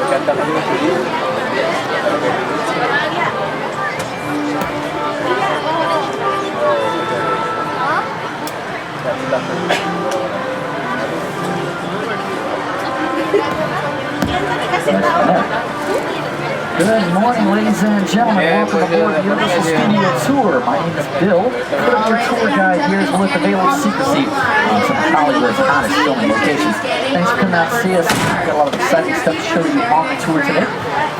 Good morning, ladies and gentlemen. Welcome aboard the USH Studio Tour. My name is Bill. I'm your tour guide here as well as the veil of secrecy on some of Hollywood's hottest filming locations. Thanks for coming out to see us. We've got a lot of exciting stuff to show you on the tour today.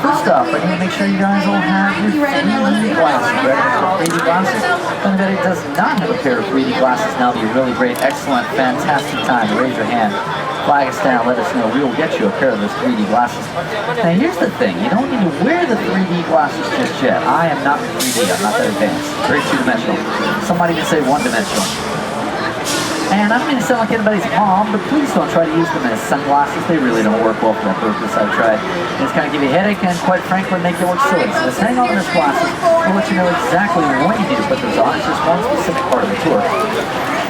First off, I need to make sure you guys all have your 3D glasses ready. 3D glasses. If anybody does not have a pair of 3D glasses, now would be a really great, excellent, fantastic time to raise your hand. Flag us down, let us know. We will get you a pair of those 3D glasses. Now here's the thing, you don't need to wear the 3D glasses just yet. I am not 3D, I'm not that advanced. Very two-dimensional. Somebody can say one-dimensional. And I don't mean to sound like anybody's mom, but please don't try to use them as sunglasses. They really don't work well for that purpose. I've tried. It's kind of give you a headache and quite frankly make you look silly. So just hang on to those glasses. We'll let you know exactly when you need to put those on. It's just one specific part of the tour.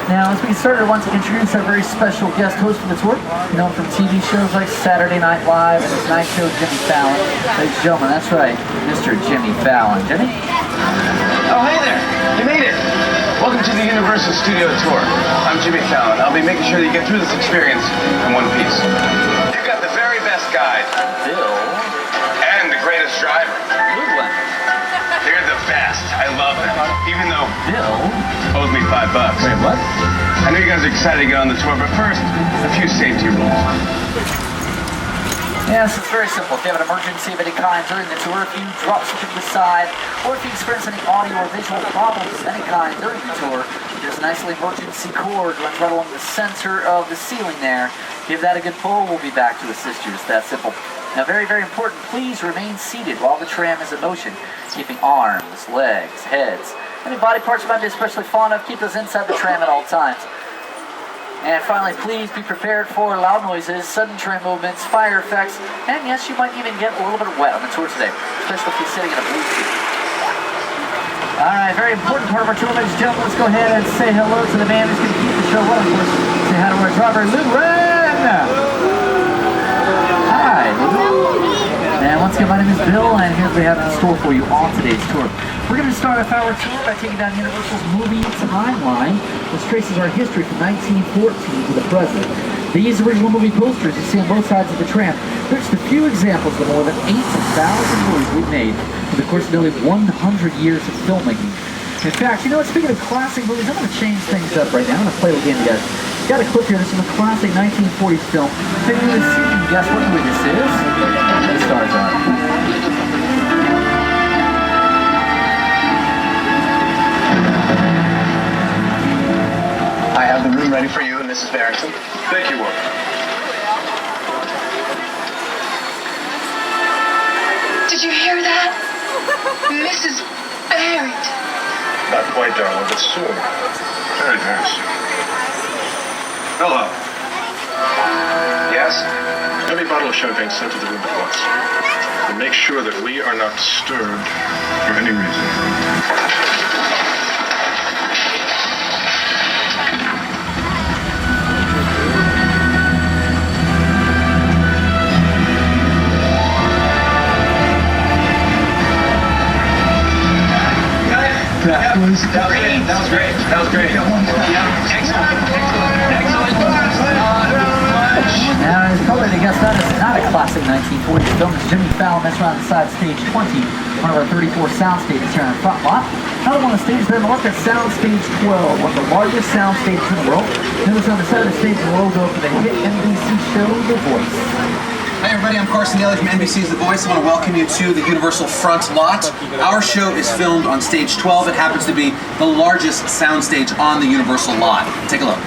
Now, as we get started, I want to introduce our very special guest host for the tour. You know him from TV shows like Saturday Night Live and his night show, Jimmy Fallon. Ladies and gentlemen, that's right, Mr. Jimmy Fallon. Jimmy? Oh, hey there! You made it! Welcome to the Universal Studio Tour. I'm Jimmy Fallon. I'll be making sure that you get through this experience in one piece. You've got the very best guide. Bill? And the greatest driver. Ludwig. They're the best. I love them. Even though Bill owes me $5. Wait, what? I know you guys are excited to get on the tour, but first, a few safety rules. Yes, it's very simple. If you have an emergency of any kind during the tour, if you drop something to the side, or if you experience any audio or visual problems of any kind during the tour, there's a nice little emergency cord runs right along the center of the ceiling there. Give that a good pull, we'll be back to assist you. It's that simple. Now, very, very important, please remain seated while the tram is in motion, keeping arms, legs, heads, any body parts you might be especially fond of, keep those inside the tram at all times. And finally, please be prepared for loud noises, sudden tram movements, fire effects, and yes, you might even get a little bit wet on the tour today, especially if you're sitting in a blue seat. All right, very important part of our tour, ladies and gentlemen. Let's go ahead and say hello to the man who's going to keep the show running for us. Say hi to our driver, Ludwig! Hi, and once again, my name is Bill, and here's what we have in store for you on today's tour. We're going to start off our tour by taking down Universal's movie timeline, which traces our history from 1914 to the present. These original movie posters you see on both sides of the tram, they're just a few examples of the more than 8,000 movies we've made over the course of nearly 100 years of filmmaking. In fact, you know what, speaking of classic movies, I'm going to change things up right now. I'm going to play a little game, guys. Got a clip here. This is a classic 1940s film. Can you guess what movie this is? The stars are. I have the room ready for you and Mrs. Barrington. Thank you, Warren. Did you hear that? Mrs. Barrington. Not quite, darling, but soon. Very, very soon. Hello. Yes? Every bottle of champagne sent to the room at once. And make sure that we are not disturbed for any reason. That was great. Excellent. Now, as probably the guest that is not a classic 1940s film. It's Jimmy Fallon. That's right inside stage 20, one of our 34 sound stages here on the front lot. Another one of the stages there on the left is sound stage 12, one of the largest sound stages in the world. Notice on the side of the stage the logo for the hit NBC show, The Voice. Hi everybody, I'm Carson Daly from NBC's The Voice. I want to welcome you to the Universal Front Lot. Our show is filmed on stage 12. It happens to be the largest sound stage on the Universal lot. Take a look.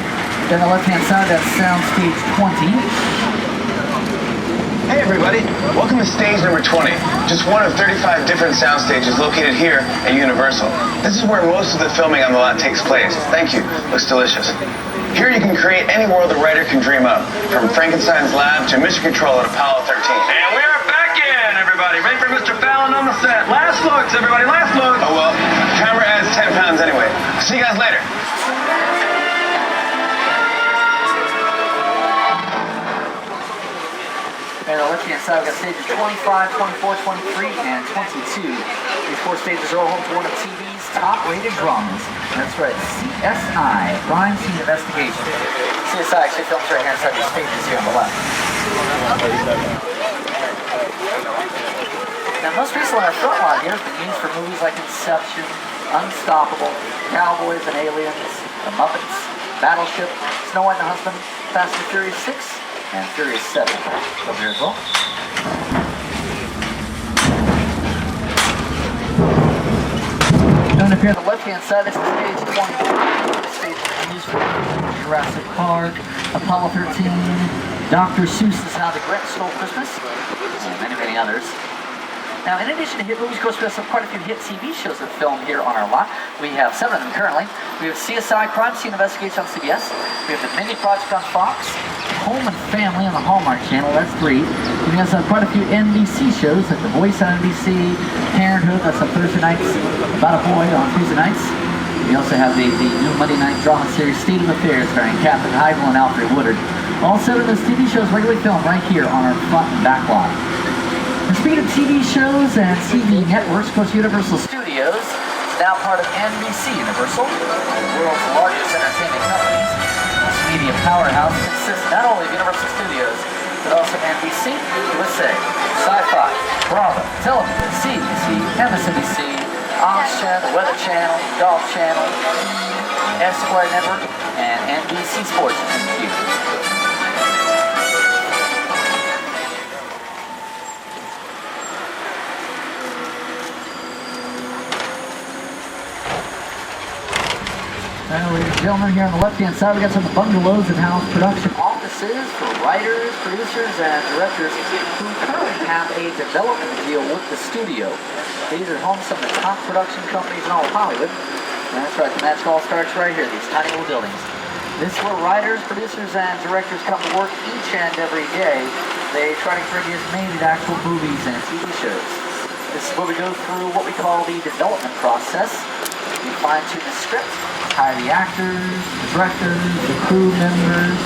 Then the left-hand side, that's sound stage 20. Hey everybody, welcome to stage number 20. Just one of 35 different sound stages located here at Universal. This is where most of the filming on the lot takes place. Thank you, looks delicious. Here you can create any world a writer can dream up, from Frankenstein's lab to Mission Control at Apollo 13. And we are back in, everybody. Ready for Mr. Fallon on the set. Last looks, everybody, last looks. Oh well, camera adds 10 pounds anyway. See you guys later. And the left-hand side, we've got stages 25, 24, 23, and 22. These 4 stages are all home to one of TV's top-rated dramas. That's right, CSI, Crime Scene Investigation. CSI actually films right here inside these stages here on the left. Now, most recently, our front line here has been used for movies like Inception, Unstoppable, Cowboys and Aliens, The Muppets, Battleship, Snow White and the Huntsman, Fast and Furious 6, and Furious 7. Over here as well. And up here on the left-hand side, this is stage 23. This stage is used for Jurassic Park, Apollo 13, Dr. Seuss's How the Grinch Stole Christmas, and many, many others. Now, in addition to hit movies, of course, we have quite a few hit TV shows that film here on our lot. We have 7 of them currently. We have CSI Crime Scene Investigation on CBS. We have the Mini Project on Fox. Home and Family on the Hallmark Channel, that's 3. We also have quite a few NBC shows, like The Voice on NBC, Parenthood, that's on Thursday nights, About a Boy on Tuesday nights. We also have the new Monday night drama series, State of Affairs, starring Katherine Heigl and Alfred Woodard. All 7 of those TV shows regularly filmed right here on our front and back lot. And speaking of TV shows and TV networks, of course, Universal Studios is now part of NBC Universal, the world's largest entertainment companies. This media powerhouse consists not only of Universal Studios, but also NBC, USA, Sci-Fi, Bravo, Television, CBC, MSNBC, Oxygen, the Weather Channel, Golf Channel, Esquire Network, and NBC Sports is in queue. Ladies and gentlemen, here on the left-hand side, we got some bungalows and house production offices for writers, producers, and directors who currently have a development deal with the studio. These are home to some of the top production companies in all of Hollywood. And that's right, the magic all starts right here, these tiny little buildings. This is where writers, producers, and directors come to work each and every day. They try to produce made actual movies and TV shows. This is where we go through what we call the development process. We fine-tune the script, hire the actors, the directors, the crew members,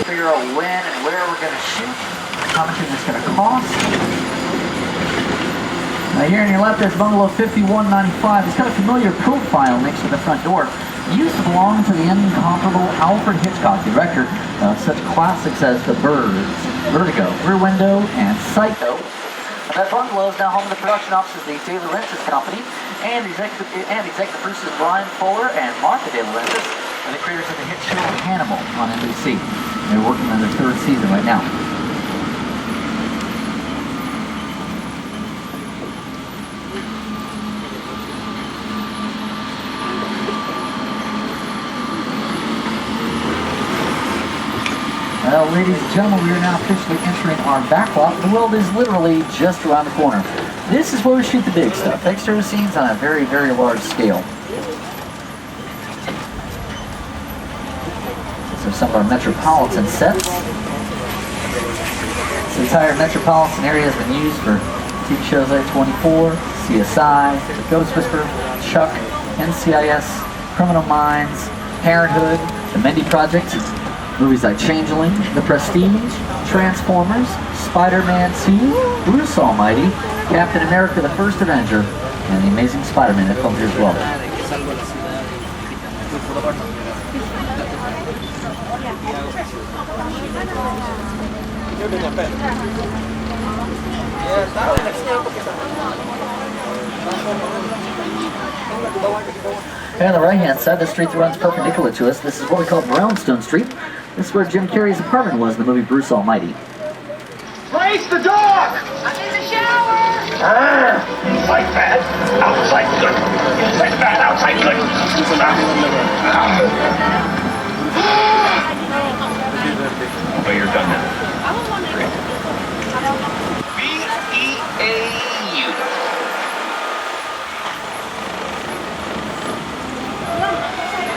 figure out when and where we're going to shoot, how much it's going to cost. Now here on your left, there's bungalow 5195. It's got a familiar profile next to the front door. It used to belong to the incomparable Alfred Hitchcock, director of such classics as The Birds, Vertigo, Rear Window, and Psycho. That bungalow is now home to the production offices of the David Lynch's company, and executive producers Brian Fuller and Martha De Laurentiis are the creators of the hit show Hannibal on NBC. They're working on their 3rd season right now. Well, ladies and gentlemen, we are now officially entering our back lot. The world is literally just around the corner. This is where we shoot the big stuff. Exterior scenes on a very, very large scale. So some of our metropolitan sets. This entire metropolitan area has been used for TV shows like 24, CSI, The Ghost Whisperer, Chuck, NCIS, Criminal Minds, Parenthood, The Mindy Project, movies like Changeling, The Prestige, Transformers, Spider-Man 2, Bruce Almighty, Captain America the First Avenger, and The Amazing Spider-Man that filmed here as well. And on the right-hand side, the street that runs perpendicular to us, this is what we call Brownstone Street. This is where Jim Carrey's apartment was in the movie Bruce Almighty. Race the dog! I'm in the shower! Inside bad, outside good. Inside bad, outside good. Oh, you're done now. B-E-A-U.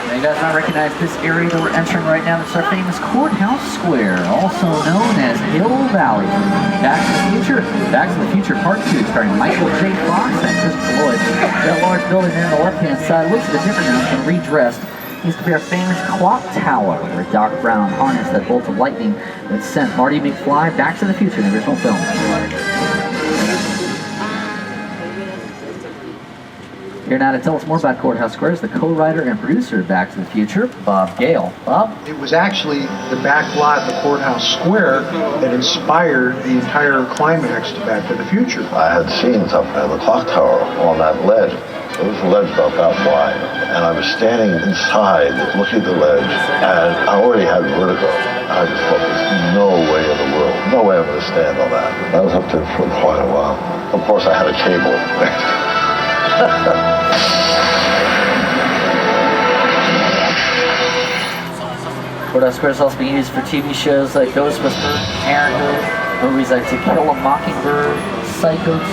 Now, you guys might recognize this area that we're entering right now. It's our famous Courthouse Square, also known as Hill Valley. Back to the Future Part 2, starring Michael J. Fox and Christopher Lloyd. That large building there on the left-hand side looks a bit different now. It's been redressed. used to be our famous clock tower, where Doc Brown harnessed that bolt of lightning that sent Marty McFly back to the future in the original film. Here now to tell us more about Courthouse Square is the co-writer and producer of Back to the Future, Bob Gale. Bob? It was actually the back lot of the Courthouse Square that inspired the entire climax to Back to the Future. I had scenes up at the clock tower on that ledge. It was a ledge about that wide, and I was standing inside looking at the ledge, and I already had vertigo. I just thought, there's no way in the world, no way I'm going to stand on that. I was up there for quite a while. Of course, I had a cable. Courthouse Square has also been used for TV shows like Ghostbusters, Parenthood, movies like To Kill a Mockingbird, Psycho 2,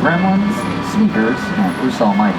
Gremlins, Sneakers, and Bruce Almighty.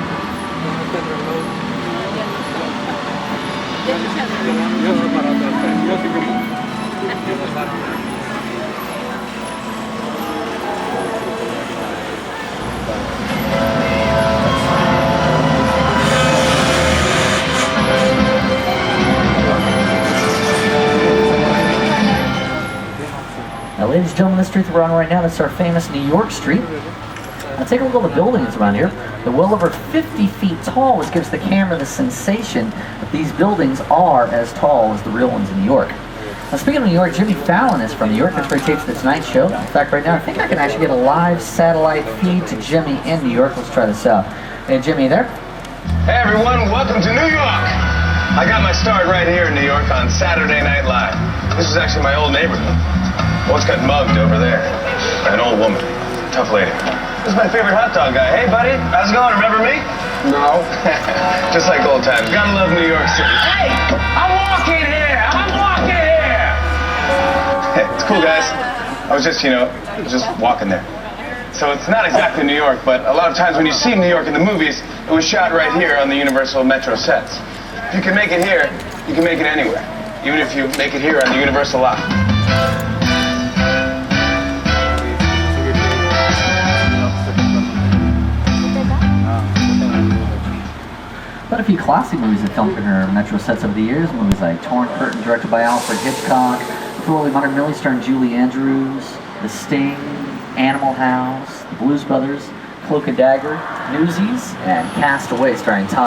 Now, ladies and gentlemen, the street that we're on right now, that's our famous New York Street. Now, take a look at all the buildings around here. They're well over 50 feet tall, which gives the camera the sensation that these buildings are as tall as the real ones in New York. Now, speaking of New York, Jimmy Fallon is from New York. That's where he tapes the Tonight Show. In fact, right now, I think I can actually get a live satellite feed to Jimmy in New York. Let's try this out. Hey, Jimmy, there? Hey everyone, welcome to New York! I got my start right here in New York on Saturday Night Live. This is actually my old neighborhood. What's got mugged over there? An old woman. Tough lady. This is my favorite hot dog guy. Hey buddy, how's it going? Remember me? No. Just like old times. Gotta love New York City. Hey! I'm walking here! I'm walking here! Hey, it's cool guys. I was just, just walking there. So it's not exactly New York, but a lot of times when you see New York in the movies, it was shot right here on the Universal Metro sets. If you can make it here, you can make it anywhere. Even if you make it here on the Universal lot. But a few classic movies that filmed in our Metro sets over the years. Movies like Torn Curtain, directed by Alfred Hitchcock, Thoroughly Modern Millie, starring Julie Andrews, The Sting, Animal House, The Blues Brothers, Cloak and Dagger, Newsies, and Cast Away, starring Tom